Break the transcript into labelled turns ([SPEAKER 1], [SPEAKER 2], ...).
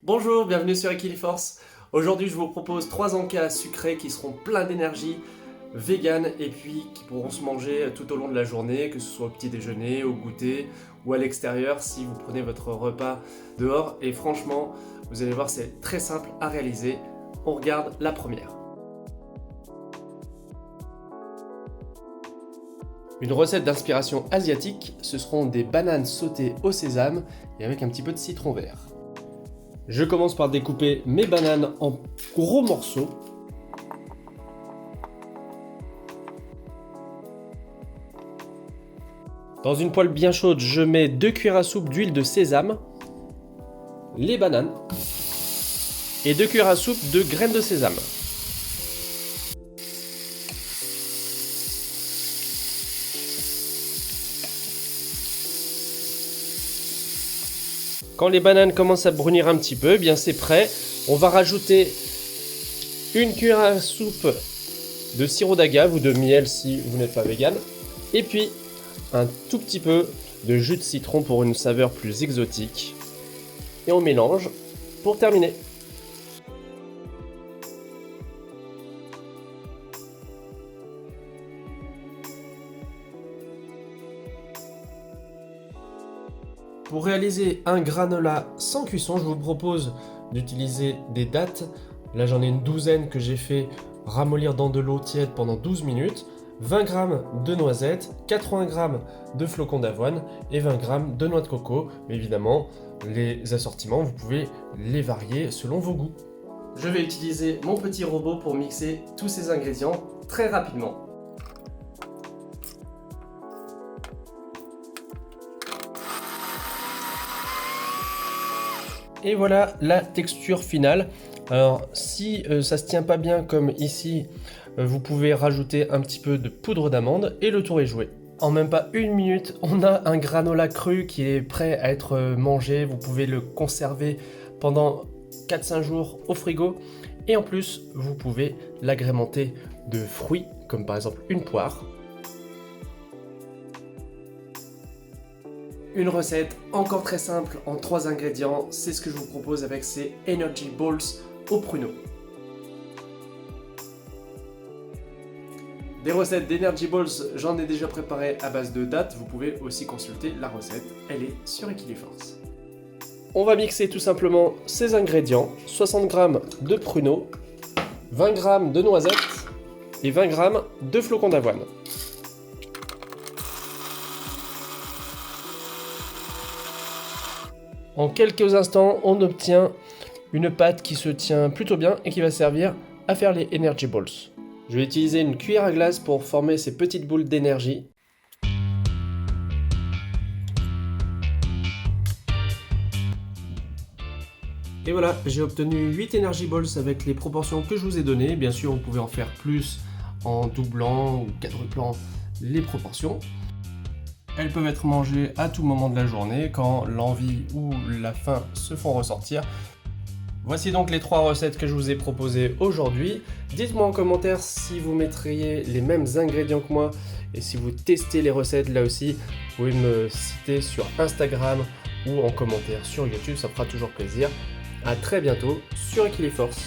[SPEAKER 1] Bonjour, bienvenue sur Equiliforce. Aujourd'hui, je vous propose 3 encas sucrés qui seront pleins d'énergie, vegan et puis qui pourront se manger tout au long de la journée, que ce soit au petit déjeuner, au goûter ou à l'extérieur si vous prenez votre repas dehors. Et franchement, vous allez voir, c'est très simple à réaliser. On regarde la première. Une recette d'inspiration asiatique, ce seront des bananes sautées au sésame et avec un petit peu de citron vert. Je commence par découper mes bananes en gros morceaux. Dans une poêle bien chaude, je mets 2 cuillères à soupe d'huile de sésame, les bananes et 2 cuillères à soupe de graines de sésame. Quand les bananes commencent à brunir un petit peu, bien c'est prêt. On va rajouter 1 cuillère à soupe de sirop d'agave ou de miel si vous n'êtes pas vegan. Et puis un tout petit peu de jus de citron pour une saveur plus exotique. Et on mélange pour terminer. Pour réaliser un granola sans cuisson, je vous propose d'utiliser des dattes. Là, j'en ai une douzaine que j'ai fait ramollir dans de l'eau tiède pendant 12 minutes. 20 g de noisettes, 80 g de flocons d'avoine et 20 g de noix de coco. Mais évidemment, les assortiments, vous pouvez les varier selon vos goûts. Je vais utiliser mon petit robot pour mixer tous ces ingrédients très rapidement. Et voilà la texture finale. Alors si ça se tient pas bien comme ici, vous pouvez rajouter un petit peu de poudre d'amande et le tour est joué. En même pas une minute, on a un granola cru qui est prêt à être mangé. Vous pouvez le conserver pendant 4-5 jours au frigo. Et en plus, vous pouvez l'agrémenter de fruits, comme par exemple une poire. Une recette encore très simple en 3 ingrédients, c'est ce que je vous propose avec ces Energy Balls au pruneau. Des recettes d'Energy Balls, j'en ai déjà préparé à base de dattes, vous pouvez aussi consulter la recette, elle est sur Equiliforce. On va mixer tout simplement ces ingrédients, 60 g de pruneaux, 20 g de noisettes et 20 g de flocons d'avoine. En quelques instants, on obtient une pâte qui se tient plutôt bien et qui va servir à faire les Energy Balls. Je vais utiliser une cuillère à glace pour former ces petites boules d'énergie. Et voilà, j'ai obtenu 8 Energy Balls avec les proportions que je vous ai données. Bien sûr, vous pouvez en faire plus en doublant ou quadruplant les proportions. Elles peuvent être mangées à tout moment de la journée quand l'envie ou la faim se font ressortir. Voici donc les 3 recettes que je vous ai proposées aujourd'hui. Dites-moi en commentaire si vous mettriez les mêmes ingrédients que moi et si vous testez les recettes là aussi. Vous pouvez me citer sur Instagram ou en commentaire sur YouTube, ça fera toujours plaisir. A très bientôt sur Equiliforce.